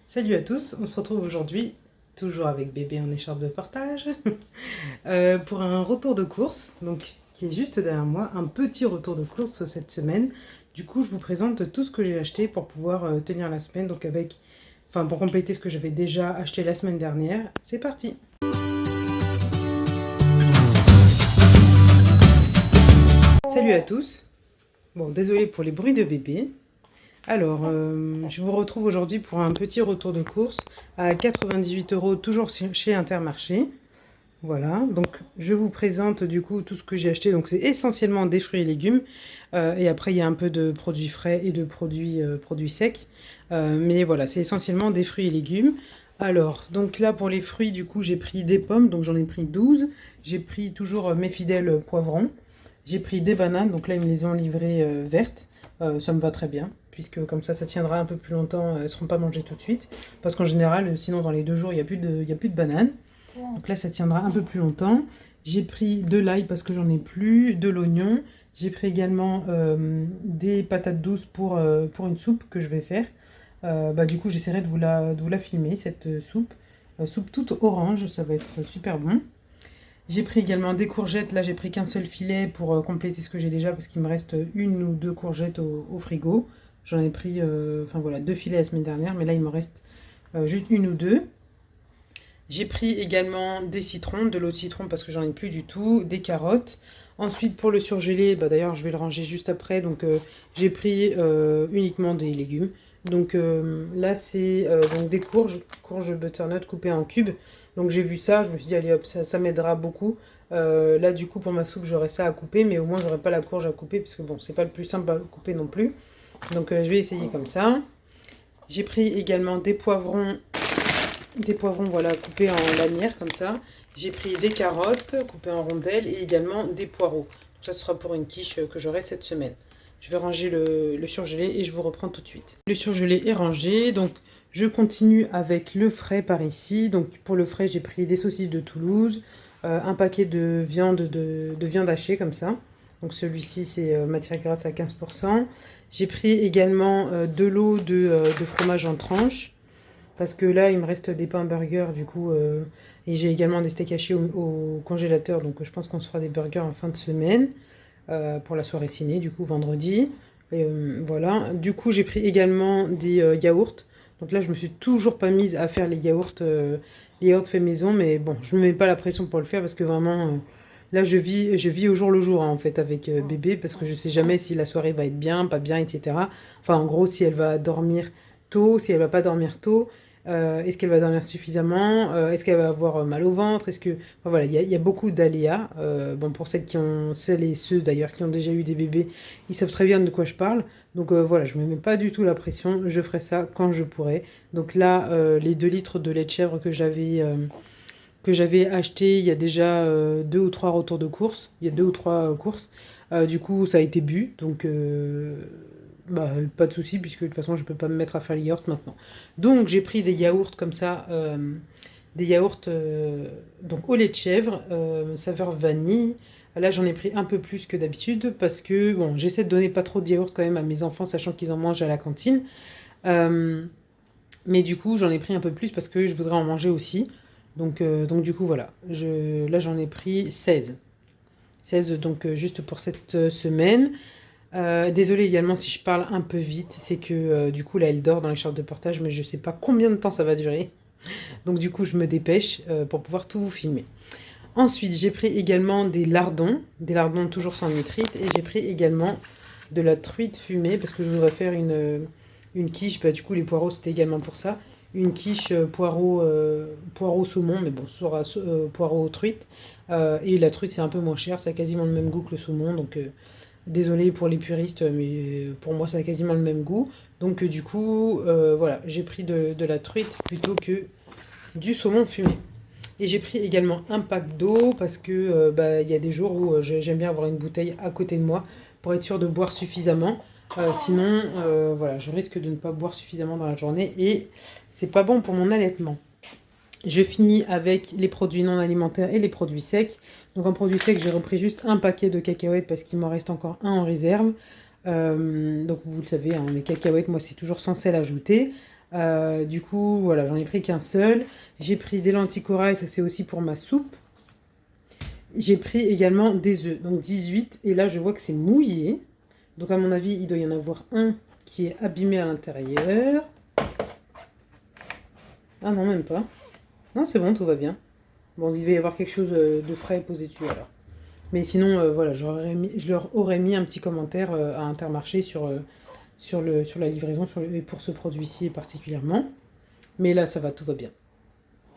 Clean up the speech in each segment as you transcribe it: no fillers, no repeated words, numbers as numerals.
Salut à tous, on se retrouve aujourd'hui, toujours avec bébé en écharpe de portage, pour un retour de course, donc qui est juste derrière moi, un petit retour de course cette semaine. Du coup, je vous présente tout ce que j'ai acheté pour pouvoir tenir la semaine, donc pour compléter ce que j'avais déjà acheté la semaine dernière. C'est parti! Salut à tous! Bon, désolé pour les bruits de bébé. Alors, je vous retrouve aujourd'hui pour un petit retour de course à 98 €, toujours chez Intermarché. Voilà, donc je vous présente du coup tout ce que j'ai acheté. Donc c'est essentiellement des fruits et légumes. Et après, il y a un peu de produits frais et de produits secs. Mais voilà, c'est essentiellement des fruits et légumes. Alors, donc là pour les fruits, du coup, j'ai pris des pommes. Donc j'en ai pris 12. J'ai pris toujours mes fidèles poivrons. J'ai pris des bananes. Donc là, ils me les ont livrées vertes. Ça me va très bien, puisque comme ça tiendra un peu plus longtemps. Elles ne seront pas mangées tout de suite. Parce qu'en général, sinon dans les 2 jours, il n'y a plus de bananes. Donc là, ça tiendra un peu plus longtemps. J'ai pris de l'ail parce que j'en ai plus, de l'oignon. J'ai pris également des patates douces pour une soupe que je vais faire. Du coup, j'essaierai de vous la filmer, cette soupe. Soupe toute orange, ça va être super bon. J'ai pris également des courgettes. Là, j'ai pris qu'un seul filet pour compléter ce que j'ai déjà parce qu'il me reste une ou deux courgettes au frigo. J'en ai pris, voilà, 2 filets la semaine dernière, mais là, il me reste juste une ou deux. J'ai pris également des citrons, de l'eau de citron parce que j'en ai plus du tout, des carottes. Ensuite, pour le surgelé, d'ailleurs, je vais le ranger juste après. Donc, j'ai pris uniquement des légumes. Donc, là, c'est donc des courges butternut coupées en cubes. Donc, j'ai vu ça, je me suis dit, allez hop, ça m'aidera beaucoup. Là, du coup, pour ma soupe, j'aurai ça à couper, mais au moins, j'aurai pas la courge à couper parce que bon, c'est pas le plus simple à couper non plus. Donc, je vais essayer comme ça. J'ai pris également des poivrons, voilà, coupés en lanières comme ça. J'ai pris des carottes coupées en rondelles et également des poireaux. Ça sera pour une quiche que j'aurai cette semaine. Je vais ranger le surgelé et je vous reprends tout de suite. Le surgelé est rangé, donc je continue avec le frais par ici. Donc pour le frais, j'ai pris des saucisses de Toulouse, un paquet de viande hachée comme ça. Donc celui-ci, c'est matière grasse à 15%. J'ai pris également de l'eau de fromage en tranches. Parce que là, il me reste des pains burgers, du coup, et j'ai également des steaks hachés au congélateur. Donc, je pense qu'on se fera des burgers en fin de semaine pour la soirée ciné, du coup, vendredi. Voilà. Du coup, j'ai pris également des yaourts. Donc là, je me suis toujours pas mise à faire les yaourts faits maison. Mais bon, je me mets pas la pression pour le faire parce que vraiment, là, je vis au jour le jour, hein, en fait, avec bébé. Parce que je sais jamais si la soirée va être bien, pas bien, etc. Enfin, en gros, si elle va dormir tôt, si elle va pas dormir tôt. Est-ce qu'elle va dormir suffisamment? Est-ce qu'elle va avoir mal au ventre? Voilà, il y a beaucoup d'aléas. Bon, pour celles et ceux d'ailleurs qui ont déjà eu des bébés, ils savent très bien de quoi je parle. Donc voilà, je ne me mets pas du tout la pression. Je ferai ça quand je pourrai. Donc là, les 2 litres de lait de chèvre que j'avais acheté il y a déjà 2 ou 3 retours de course. Il y a 2 ou 3 courses. Du coup, ça a été bu. Donc pas de souci, puisque de toute façon, je peux pas me mettre à faire les yaourts maintenant. Donc, j'ai pris des yaourts comme ça, des yaourts donc au lait de chèvre, saveur vanille. Là, j'en ai pris un peu plus que d'habitude, parce que, bon, j'essaie de donner pas trop de yaourts quand même à mes enfants, sachant qu'ils en mangent à la cantine. Mais du coup, j'en ai pris un peu plus parce que je voudrais en manger aussi. Donc du coup, voilà. Là, j'en ai pris 16. 16, donc juste pour cette semaine. Désolée également si je parle un peu vite, c'est que du coup là elle dort dans l'écharpe de portage, mais je sais pas combien de temps ça va durer. Donc du coup je me dépêche pour pouvoir tout vous filmer. Ensuite j'ai pris également des lardons toujours sans nitrite, et j'ai pris également de la truite fumée parce que je voudrais faire une quiche. Du coup les poireaux c'était également pour ça. Une quiche poireau saumon, mais bon, poireau truite. Et la truite c'est un peu moins cher, ça a quasiment le même goût que le saumon, donc désolé pour les puristes, mais pour moi ça a quasiment le même goût. Donc du coup, voilà, j'ai pris de la truite plutôt que du saumon fumé. Et j'ai pris également un pack d'eau parce que il y a des jours où j'aime bien avoir une bouteille à côté de moi pour être sûr de boire suffisamment. Sinon, voilà, je risque de ne pas boire suffisamment dans la journée et c'est pas bon pour mon allaitement. Je finis avec les produits non alimentaires et les produits secs. Donc en produits secs, j'ai repris juste un paquet de cacahuètes parce qu'il m'en reste encore un en réserve. Donc vous le savez, hein, les cacahuètes, moi c'est toujours sans sel ajouté. Du coup, voilà, j'en ai pris qu'un seul. J'ai pris des lentilles corail, ça c'est aussi pour ma soupe. J'ai pris également des œufs, donc 18. Et là, je vois que c'est mouillé. Donc à mon avis, il doit y en avoir un qui est abîmé à l'intérieur. Ah non, même pas. Non, c'est bon, tout va bien. Bon, il va y avoir quelque chose de frais posé dessus alors. Mais sinon, voilà, je leur aurais mis un petit commentaire à Intermarché sur la livraison et pour ce produit-ci particulièrement. Mais là, ça va, tout va bien.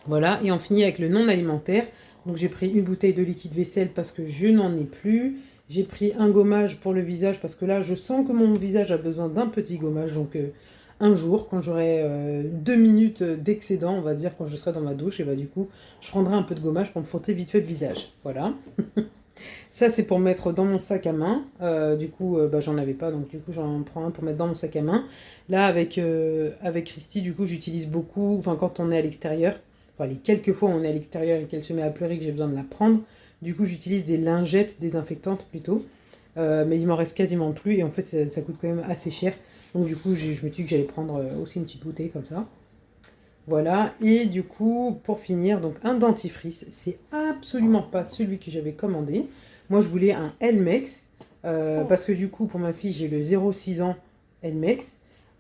Voilà, et on finit avec le non alimentaire. Donc j'ai pris une bouteille de liquide vaisselle parce que je n'en ai plus. J'ai pris un gommage pour le visage parce que là, je sens que mon visage a besoin d'un petit gommage. Donc un jour, quand j'aurai 2 minutes d'excédent, on va dire, quand je serai dans ma douche, et bah du coup, je prendrai un peu de gommage pour me frotter vite fait le visage. Voilà. Ça, c'est pour mettre dans mon sac à main. Du coup, bah, j'en avais pas, donc du coup, j'en prends un pour mettre dans mon sac à main. Là, avec Christy, du coup, j'utilise beaucoup, enfin, quand on est à l'extérieur, enfin, les quelques fois où on est à l'extérieur et qu'elle se met à pleurer, que j'ai besoin de la prendre, du coup, j'utilise des lingettes désinfectantes plutôt. Mais il m'en reste quasiment plus, et en fait, ça coûte quand même assez cher. Donc, du coup, je me suis dit que j'allais prendre aussi une petite bouteille comme ça. Voilà, et du coup, pour finir, donc un dentifrice, c'est absolument pas celui que j'avais commandé. Moi, je voulais un Elmex, parce que du coup, pour ma fille, j'ai le 0,6 ans Elmex.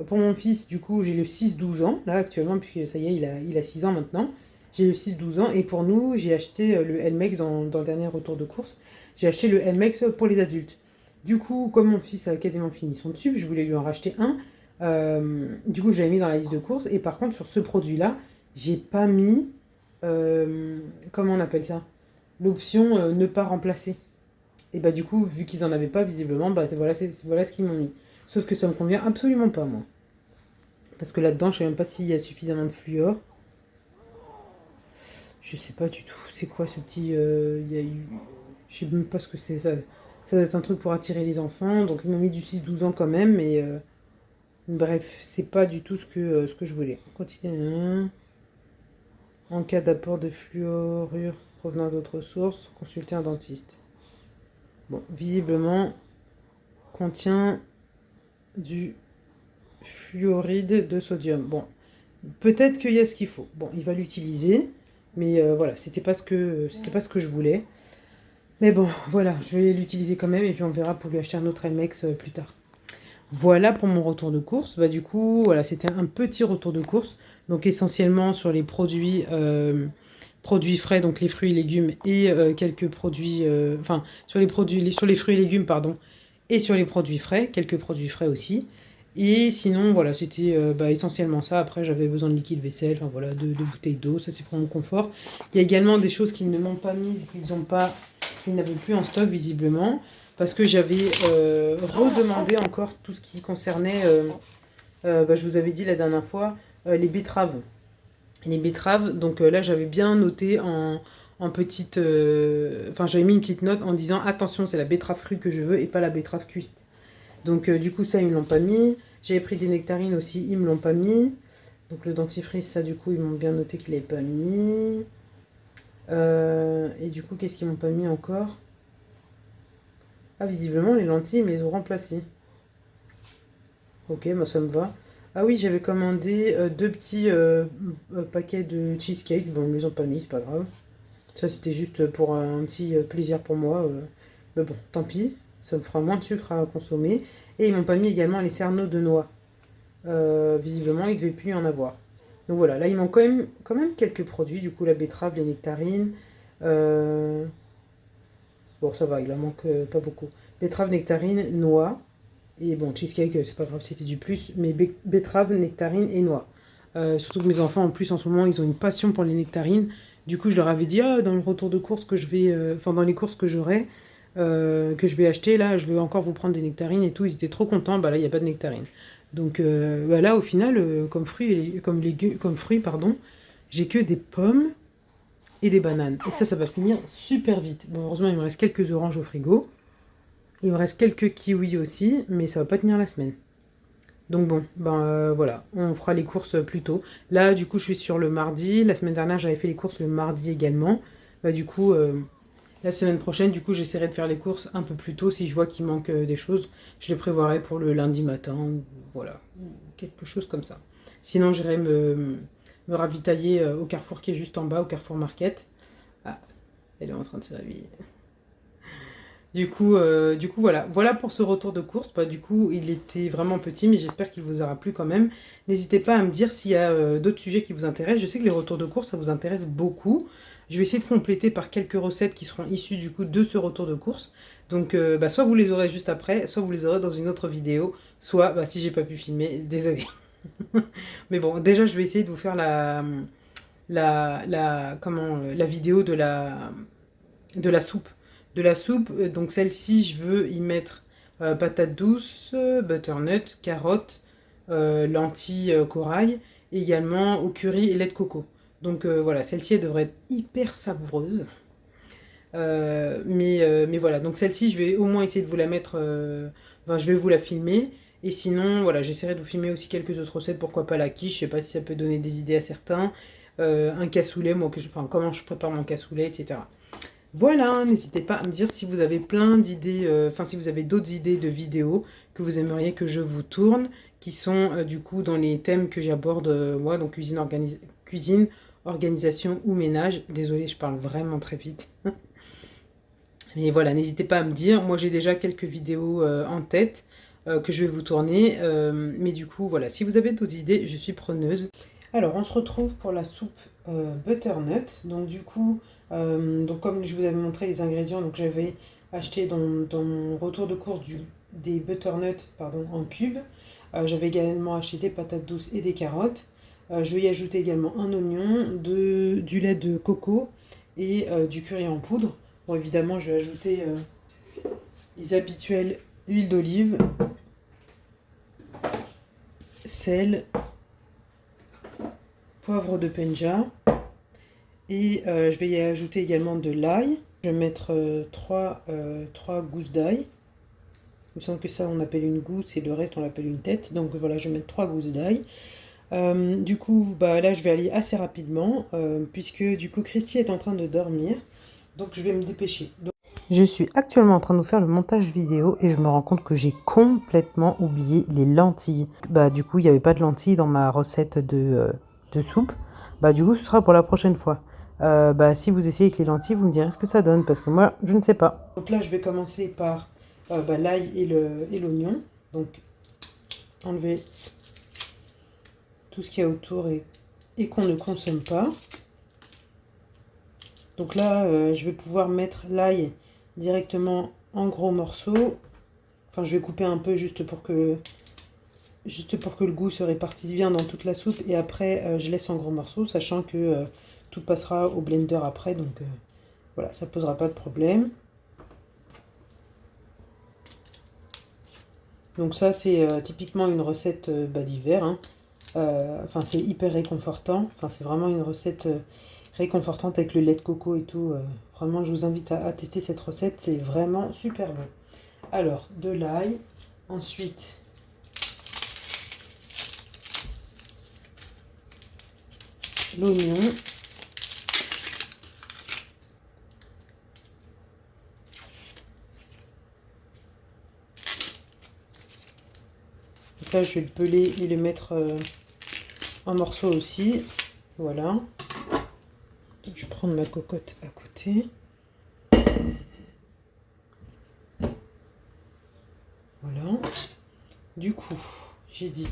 Pour mon fils, du coup, j'ai le 6-12 ans, là, actuellement, puisque ça y est, il a 6 ans maintenant. J'ai le 6-12 ans, et pour nous, j'ai acheté le Elmex dans le dernier retour de course. J'ai acheté le Elmex pour les adultes. Du coup, comme mon fils a quasiment fini son tube, je voulais lui en racheter un. Du coup, j'avais mis dans la liste de courses. Et par contre, sur ce produit-là, j'ai pas mis, comment on appelle ça, l'option ne pas remplacer. Et bah du coup, vu qu'ils en avaient pas visiblement, bah voilà, voilà ce qu'ils m'ont mis. Sauf que ça me convient absolument pas, moi. Parce que là-dedans, je sais même pas s'il y a suffisamment de fluor. Je sais pas du tout. C'est quoi ce petit... je sais même pas ce que c'est. Ça doit être un truc pour attirer les enfants. Donc ils m'ont mis du 6-12 ans quand même, mais... bref, c'est pas du tout ce que je voulais. On continue. En cas d'apport de fluorure provenant d'autres sources, consultez un dentiste. Bon, visiblement, contient du fluoride de sodium. Bon, peut-être qu'il y a ce qu'il faut. Bon, il va l'utiliser, mais voilà, c'était pas ce que je voulais. Mais bon, voilà, je vais l'utiliser quand même et puis on verra pour lui acheter un autre Elmex plus tard. Voilà pour mon retour de course. Bah, du coup, voilà, c'était un petit retour de course. Donc essentiellement sur les produits frais, donc les fruits et légumes et quelques produits... Enfin, sur les fruits et légumes, pardon, et sur les produits frais, quelques produits frais aussi. Et sinon, voilà, c'était essentiellement ça. Après, j'avais besoin de liquide vaisselle, enfin voilà, de bouteilles d'eau, ça c'est pour mon confort. Il y a également des choses qu'ils ne m'ont pas mises, qu'ils n'avaient plus en stock visiblement parce que j'avais redemandé encore tout ce qui concernait, je vous avais dit la dernière fois, les betteraves. Les betteraves, donc là j'avais bien noté en petite... Enfin j'avais mis une petite note en disant attention c'est la betterave crue que je veux et pas la betterave cuite. Donc du coup ça ils me l'ont pas mis. J'avais pris des nectarines aussi, ils me l'ont pas mis. Donc le dentifrice ça du coup ils m'ont bien noté qu'ils l'avaient pas mis. Et du coup qu'est-ce qu'ils m'ont pas mis encore? Ah, visiblement, les lentilles, mais ils ont remplacé. Ok, moi ça me va. Ah oui, j'avais commandé 2 petits paquets de cheesecake. Bon, ils les ont pas mis, c'est pas grave. Ça, c'était juste pour un petit plaisir pour moi. Mais bon, tant pis. Ça me fera moins de sucre à consommer. Et ils m'ont pas mis également les cerneaux de noix. Visiblement, il ne devait plus y en avoir. Donc voilà, là, il manque quand même quelques produits. Du coup, la betterave, les nectarines. Bon, ça va, il en manque pas beaucoup. Betterave, nectarine, noix. Et bon, cheesecake, c'est pas grave, c'était du plus. Mais betterave, nectarine et noix. Surtout que mes enfants, en plus, en ce moment, ils ont une passion pour les nectarines. Du coup, je leur avais dit, ah, dans le retour de course que je vais... Enfin, dans les courses que j'aurai, que je vais acheter, là, je vais encore vous prendre des nectarines et tout. Ils étaient trop contents. Bah là, il n'y a pas de nectarines. Donc là, au final, comme fruits, pardon, j'ai que des pommes et des bananes. Et ça va finir super vite. Bon, heureusement, il me reste quelques oranges au frigo. Il me reste quelques kiwis aussi, mais ça va pas tenir la semaine. Donc bon, voilà, on fera les courses plus tôt. Là, du coup, je suis sur le mardi. La semaine dernière, j'avais fait les courses le mardi également. Du coup, la semaine prochaine, du coup, j'essaierai de faire les courses un peu plus tôt. Si je vois qu'il manque des choses, je les prévoirai pour le lundi matin. Voilà, quelque chose comme ça. Sinon, j'irai me ravitailler au Carrefour qui est juste en bas, au Carrefour Market. Ah, elle est en train de se réveiller. Du coup voilà. Voilà pour ce retour de course. Bah, du coup, il était vraiment petit, mais j'espère qu'il vous aura plu quand même. N'hésitez pas à me dire s'il y a d'autres sujets qui vous intéressent. Je sais que les retours de course, ça vous intéresse beaucoup. Je vais essayer de compléter par quelques recettes qui seront issues du coup de ce retour de course. Donc, bah, soit vous les aurez juste après, soit vous les aurez dans une autre vidéo, soit, bah, si j'ai pas pu filmer, désolé. Mais bon, déjà, je vais essayer de vous faire la vidéo de la soupe. Donc celle-ci, je veux y mettre patates douces, butternut, carottes, lentilles corail, et également au curry et lait de coco. Donc voilà, celle-ci, elle devrait être hyper savoureuse. Mais voilà, donc celle-ci, je vais au moins essayer de vous la mettre, enfin, je vais vous la filmer. Et sinon, voilà, j'essaierai de vous filmer aussi quelques autres recettes, pourquoi pas la quiche, je sais pas si ça peut donner des idées à certains. Un cassoulet, moi, enfin, comment je prépare mon cassoulet, etc. Voilà, n'hésitez pas à me dire si vous avez plein d'idées, enfin si vous avez d'autres idées de vidéos que vous aimeriez que je vous tourne, qui sont du coup dans les thèmes que j'aborde moi, donc cuisine, organisation ou ménage. Désolée, je parle vraiment très vite. Mais voilà, n'hésitez pas à me dire. Moi, j'ai déjà quelques vidéos en tête que je vais vous tourner. Mais du coup, voilà, si vous avez d'autres idées, je suis preneuse. Alors, on se retrouve pour la soupe butternut. Donc, du coup, donc comme je vous avais montré les ingrédients, donc j'avais acheté dans mon retour de course des butternuts pardon, en cubes. J'avais également acheté des patates douces et des carottes. Je vais y ajouter également un oignon, du lait de coco et du curry en poudre. Bon, évidemment, je vais ajouter les habituelles huile d'olive, sel, poivre de Penja. Et je vais y ajouter également de l'ail. Je vais mettre 3 gousses d'ail. Il me semble que ça, on appelle une gousse et le reste, on l'appelle une tête. Donc voilà, je vais mettre 3 gousses d'ail. Du coup, bah, là, je vais aller assez rapidement puisque du coup, Christy est en train de dormir. Donc, je vais me dépêcher. Je suis actuellement en train de vous faire le montage vidéo et je me rends compte que j'ai complètement oublié les lentilles. Bah, du coup, il n'y avait pas de lentilles dans ma recette de soupe. Bah, du coup, ce sera pour la prochaine fois. Bah, si vous essayez avec les lentilles, vous me direz ce que ça donne parce que moi, je ne sais pas. Donc là, je vais commencer par bah, l'ail et l'oignon. Donc, enlever tout ce qu'il y a autour et qu'on ne consomme pas. Donc là, je vais pouvoir mettre l'ail directement en gros morceaux. Enfin, je vais couper un peu juste pour que le goût se répartisse bien dans toute la soupe. Et après, je laisse en gros morceaux, sachant que tout passera au blender après. Donc voilà, ça ne posera pas de problème. Donc ça, c'est typiquement une recette d'hiver. Hein. Enfin, c'est hyper réconfortant. Enfin, c'est vraiment une recette réconfortante avec le lait de coco et tout. Vraiment, je vous invite à tester cette recette. C'est vraiment super bon. Alors, de l'ail. Ensuite, l'oignon. Donc là, je vais le peler et le mettre en morceaux aussi. Voilà. Donc, je vais prendre ma cocotte à côté. Voilà. Du coup, j'ai dit,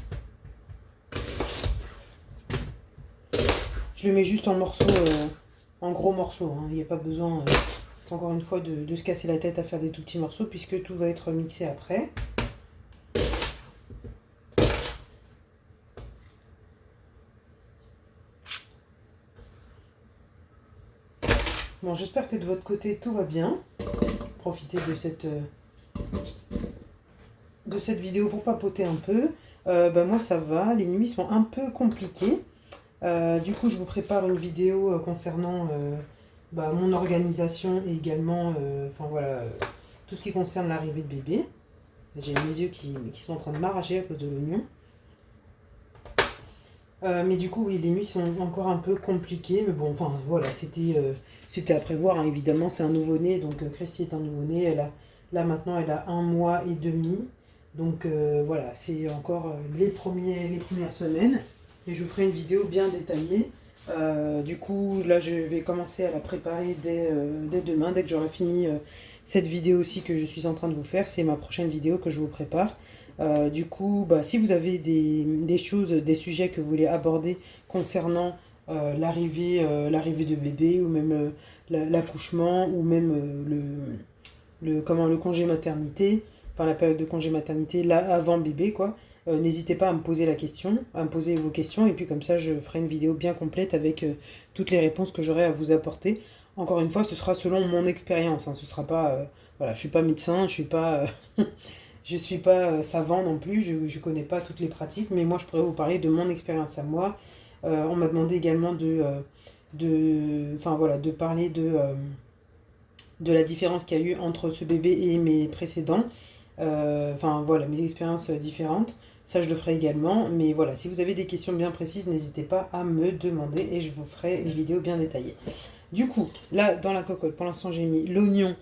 je le mets juste en morceaux, en gros morceaux. Hein. Il n'y a pas besoin, encore une fois, de se casser la tête à faire des tout petits morceaux puisque tout va être mixé après. Bon, j'espère que de votre côté, tout va bien. Profitez de cette vidéo pour papoter un peu. Bah, moi, ça va. Les nuits sont un peu compliquées. Du coup, je vous prépare une vidéo concernant bah, mon organisation et également enfin, voilà, tout ce qui concerne l'arrivée de bébé. J'ai mes yeux qui sont en train de m'arracher à cause de l'oignon. Mais du coup, oui, les nuits sont encore un peu compliquées. Mais bon, enfin, voilà, c'était à prévoir. Hein, évidemment, c'est un nouveau-né. Donc, Christy est un nouveau-né. Là, maintenant, elle a 1 mois et demi. Donc, voilà, c'est encore les premières semaines. et je vous ferai une vidéo bien détaillée. Du coup, là, je vais commencer à la préparer dès demain, dès que j'aurai fini cette vidéo aussi que je suis en train de vous faire. C'est ma prochaine vidéo que je vous prépare. Du coup, bah, si vous avez des choses, des sujets que vous voulez aborder concernant l'arrivée de bébé, ou même l'accouchement, ou même le congé maternité, enfin la période de congé maternité, là, avant bébé, quoi. N'hésitez pas à me poser la question, à me poser vos questions, et puis comme ça, je ferai une vidéo bien complète avec toutes les réponses que j'aurai à vous apporter. Encore une fois, ce sera selon mon expérience, hein. Ce sera pas, voilà, je suis pas médecin, je suis pas, je suis pas savant non plus, je connais pas toutes les pratiques, mais moi, je pourrais vous parler de mon expérience à moi. On m'a demandé également enfin voilà, de parler de la différence qu'il y a eu entre ce bébé et mes précédents. Enfin voilà, mes expériences différentes. Ça, je le ferai également. Mais voilà, si vous avez des questions bien précises, n'hésitez pas à me demander et je vous ferai une vidéo bien détaillée. Du coup, là, dans la cocotte, pour l'instant, j'ai mis l'oignon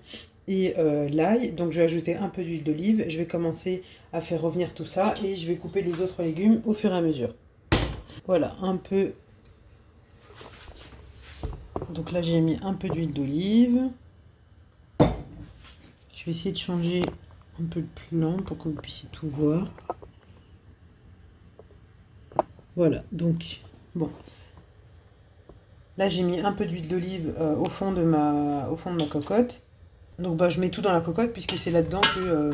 et l'ail. Donc, je vais ajouter un peu d'huile d'olive. Je vais commencer à faire revenir tout ça et je vais couper les autres légumes au fur et à mesure. Voilà, un peu. Donc là, j'ai mis un peu d'huile d'olive. Je vais essayer de changer un peu le plan pour que vous puissiez tout voir. Voilà, donc, bon. Là, j'ai mis un peu d'huile d'olive au fond de ma cocotte. Donc, bah, je mets tout dans la cocotte puisque c'est là-dedans que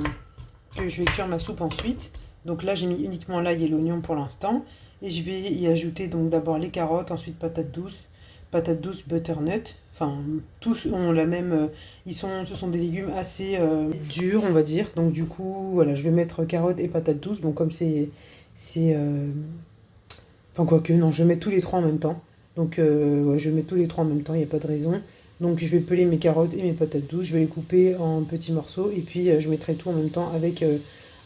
je vais cuire ma soupe ensuite. Donc là, j'ai mis uniquement l'ail et l'oignon pour l'instant. Et je vais y ajouter donc d'abord les carottes, ensuite patates douces, butternut. Enfin, tous ont la même... ce sont des légumes assez durs, on va dire. Donc du coup, voilà, je vais mettre carottes et patates douces. Bon, comme enfin, quoique, non, je vais mettre tous les trois en même temps. Donc, ouais, je vais mettre tous les trois en même temps, il n'y a pas de raison. Donc, je vais peler mes carottes et mes patates douces. Je vais les couper en petits morceaux. Et puis, je mettrai tout en même temps avec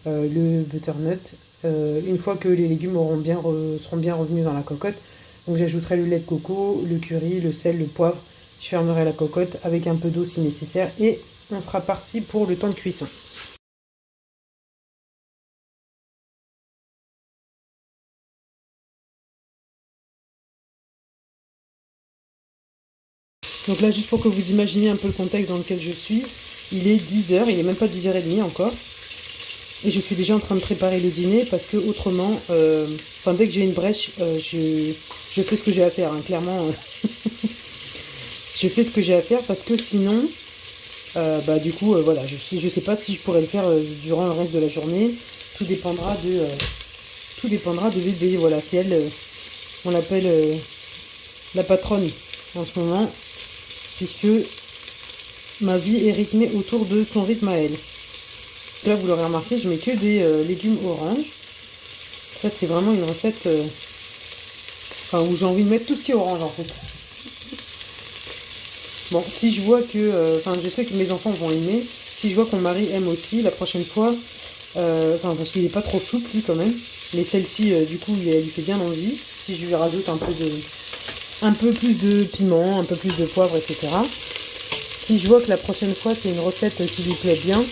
le butternut. Une fois que les légumes seront bien revenus dans la cocotte. Donc, j'ajouterai le lait de coco, le curry, le sel, le poivre. Je fermerai la cocotte avec un peu d'eau si nécessaire. Et on sera parti pour le temps de cuisson. Donc là, juste pour que vous imaginiez un peu le contexte dans lequel je suis, il est 10h, il n'est même pas 10h30 encore. Et je suis déjà en train de préparer le dîner parce que autrement, dès que j'ai une brèche, je fais ce que j'ai à faire, hein. Clairement, je fais ce que j'ai à faire parce que sinon, du coup, voilà, je sais pas si je pourrais le faire durant le reste de la journée. Tout dépendra de bébé. Voilà, c'est elle, on l'appelle la patronne en ce moment, puisque ma vie est rythmée autour de son rythme à elle. Là, vous l'aurez remarqué, je mets que des légumes oranges. Ça, c'est vraiment une recette où j'ai envie de mettre tout ce qui est orange, en fait. Bon, si je vois que... je sais que mes enfants vont aimer. Si je vois que mon mari aime aussi, la prochaine fois... parce qu'il n'est pas trop souple, lui, quand même. Mais celle-ci, du coup, elle lui fait bien envie. Si je lui rajoute un peu plus de piment, un peu plus de poivre, etc. Si je vois que la prochaine fois c'est une recette qui lui plaît bien,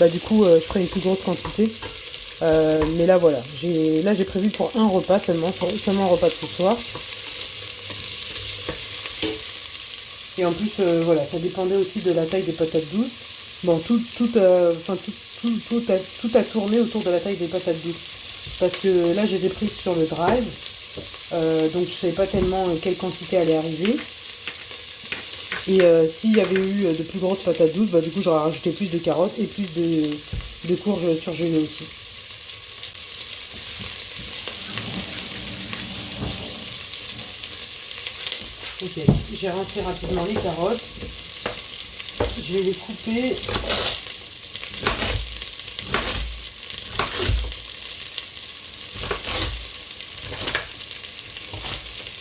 du coup je ferai une plus grosse quantité. Mais là voilà, j'ai prévu pour un repas seulement un repas de ce soir. Et en plus voilà, ça dépendait aussi de la taille des patates douces. Bon, tout a tourné autour de la taille des patates douces. Parce que là, je les ai prises sur le drive. Donc, je ne savais pas tellement quelle quantité allait arriver. Et s'il y avait eu de plus grosses patates douces, du coup, j'aurais rajouté plus de carottes et plus de courges surgelées aussi. Ok, j'ai rincé rapidement les carottes. Je vais les couper.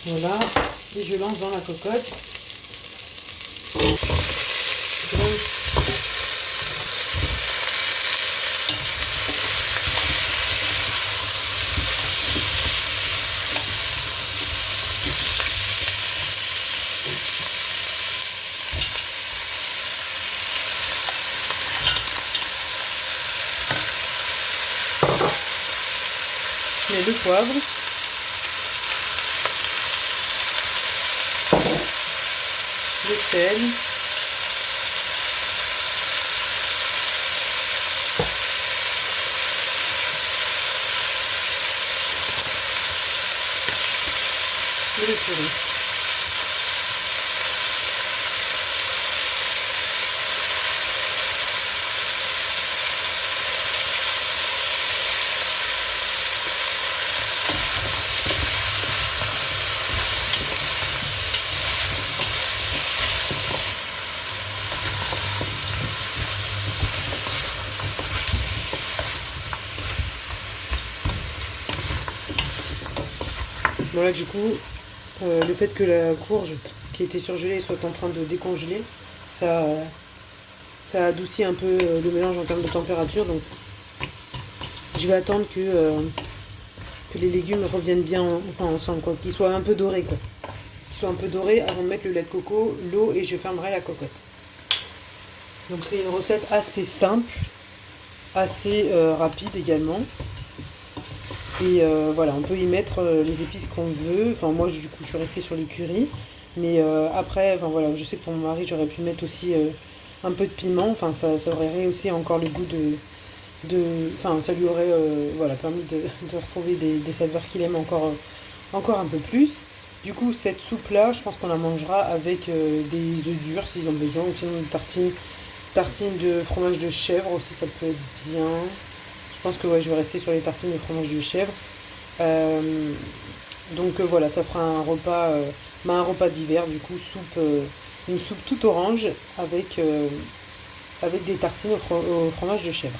Voilà, et je lance dans la cocotte. Je mets le poivre. le sel, et le curry. Voilà, du coup, le fait que la courge qui était surgelée soit en train de décongeler, ça adoucit un peu le mélange en termes de température. Donc, je vais attendre que les légumes reviennent bien ensemble, quoi, qu'ils soient un peu dorés, quoi. Qu'ils soient un peu dorés avant de mettre le lait de coco, l'eau et je fermerai la cocotte. Donc, c'est une recette assez simple, assez rapide également. Et voilà, on peut y mettre les épices qu'on veut. Enfin, moi, du coup, je suis restée sur les currys. Mais après, enfin, voilà, je sais que pour mon mari, j'aurais pu mettre aussi un peu de piment. Enfin, ça aurait rehaussé encore le goût enfin, ça lui aurait voilà, permis de retrouver des saveurs qu'il aime encore un peu plus. Du coup, cette soupe-là, je pense qu'on la mangera avec des œufs durs s'ils ont besoin. Ou sinon, une tartine de fromage de chèvre aussi, ça peut être bien. Je pense que ouais, je vais rester sur les tartines de fromage de chèvre. Donc voilà, ça fera un repas d'hiver, du coup, une soupe toute orange avec des tartines au fromage de chèvre.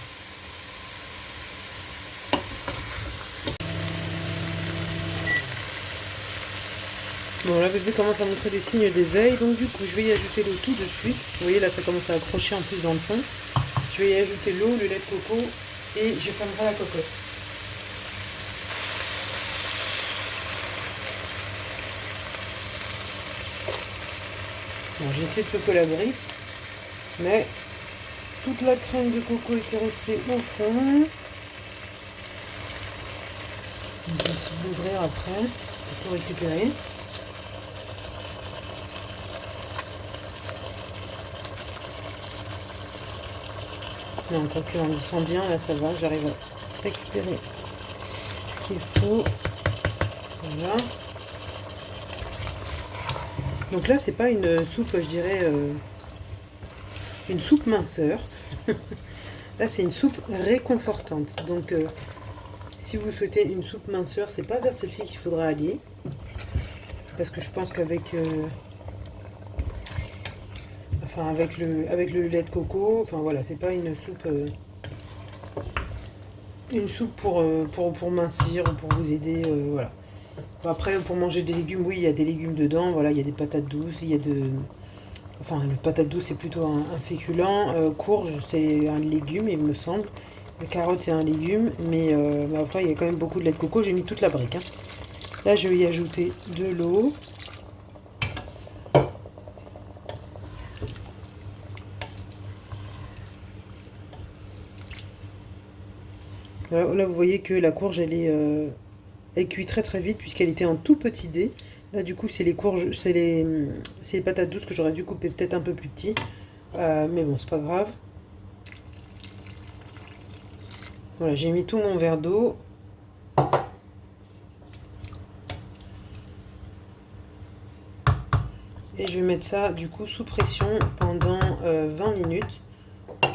Bon, là, bébé commence à montrer des signes d'éveil, donc du coup, je vais y ajouter l'eau tout de suite. Vous voyez, là, ça commence à accrocher en plus dans le fond. Je vais y ajouter l'eau, le lait de coco et je fermerai la cocotte. Bon, j'essaie de choper la brique, mais toute la crème de coco était restée au fond. On va essayer de l'ouvrir après, pour tout récupérer. Non, tant qu'on descend bien, là ça va, j'arrive à récupérer ce qu'il faut. Voilà. Donc là, c'est pas une soupe, je dirais, une soupe minceur. Là, c'est une soupe réconfortante. Donc, si vous souhaitez une soupe minceur, c'est pas vers celle-ci qu'il faudra aller. Parce que je pense qu'avec avec le lait de coco, enfin voilà, c'est pas une soupe pour mincir ou pour vous aider, voilà. Après, pour manger des légumes, oui, il y a des légumes dedans, voilà, il y a des patates douces, il y a enfin, le patate douce, c'est plutôt un féculent. Courge, c'est un légume, il me semble. Le carotte, c'est un légume, mais après, il y a quand même beaucoup de lait de coco. J'ai mis toute la brique, hein. Là, je vais y ajouter de l'eau. Là, vous voyez que la courge, elle cuit très très vite puisqu'elle était en tout petit dé. Là, du coup, c'est les patates douces que j'aurais dû couper peut-être un peu plus petit. Mais bon, c'est pas grave. Voilà, j'ai mis tout mon verre d'eau. Et je vais mettre ça, du coup, sous pression pendant 20 minutes.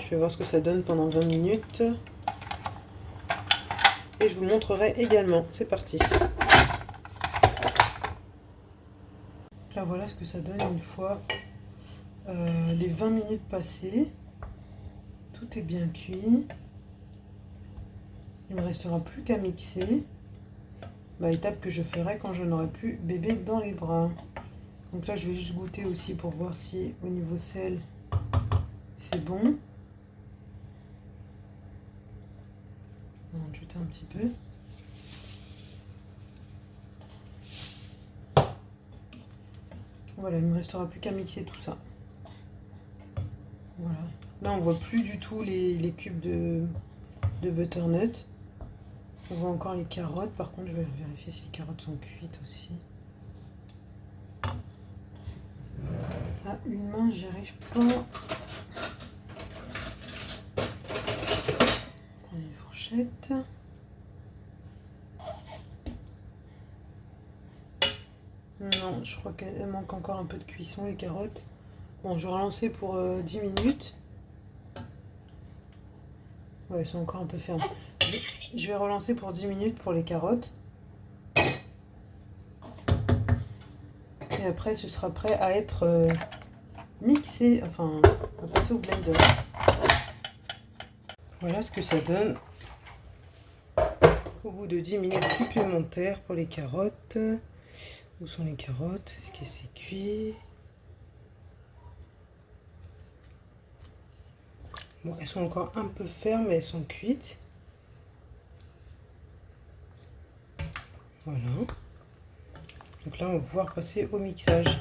Je vais voir ce que ça donne pendant 20 minutes. Et je vous montrerai également. C'est parti. Là, voilà ce que ça donne une fois les 20 minutes passées. Tout est bien cuit. Il ne me restera plus qu'à mixer. Étape que je ferai quand je n'aurai plus bébé dans les bras. Donc là, je vais juste goûter aussi pour voir si au niveau sel, c'est bon. On va en jeter un petit peu. Voilà, il ne me restera plus qu'à mixer tout ça. Voilà. Là, on voit plus du tout les cubes de butternut. On voit encore les carottes. Par contre, je vais vérifier si les carottes sont cuites aussi. une main, j'y arrive pas. Une fourchette. Non, je crois qu'elle manque encore un peu de cuisson, les carottes. Bon, je vais relancer pour 10 minutes. Ouais, elles sont encore un peu fermes. Je vais relancer pour 10 minutes pour les carottes. Et après, ce sera prêt à être mixé, enfin, à passer au blender. Voilà ce que ça donne au bout de 10 minutes supplémentaires pour les carottes. Où sont les carottes? Est-ce que c'est cuit? Bon, elles sont encore un peu fermes, mais elles sont cuites. Voilà. Donc là, on va pouvoir passer au mixage.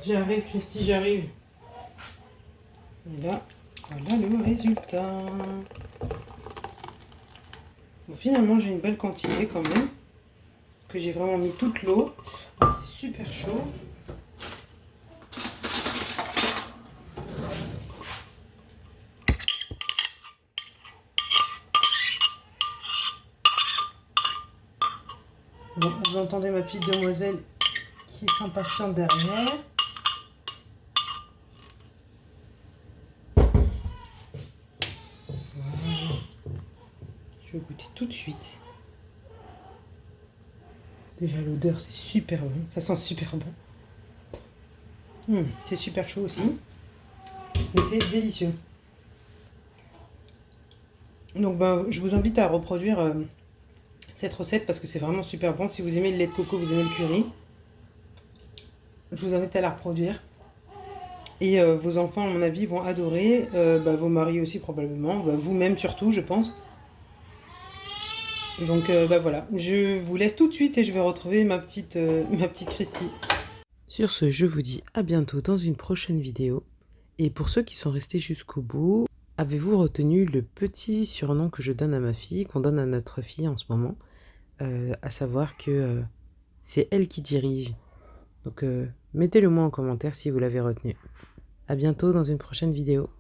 J'arrive, Christy, j'arrive. Et là, voilà le résultat. Bon, finalement, j'ai une belle quantité quand même. Que j'ai vraiment mis toute l'eau. C'est super chaud. Bon, vous entendez ma petite demoiselle qui s'impatiente derrière. Voilà. Je vais goûter tout de suite. Déjà l'odeur c'est super bon, ça sent super bon. C'est super chaud aussi, mais c'est délicieux. Donc ben, je vous invite à reproduire cette recette parce que c'est vraiment super bon. Si vous aimez le lait de coco, vous aimez le curry, je vous invite à la reproduire. Et vos enfants, à mon avis, vont adorer. Vos maris aussi probablement, vous-même surtout, je pense. Donc voilà, je vous laisse tout de suite et je vais retrouver ma petite Christy. Sur ce, je vous dis à bientôt dans une prochaine vidéo. Et pour ceux qui sont restés jusqu'au bout, avez-vous retenu le petit surnom que je donne à ma fille, qu'on donne à notre fille en ce moment, à savoir que c'est elle qui dirige. Donc mettez-le moi en commentaire si vous l'avez retenu. À bientôt dans une prochaine vidéo.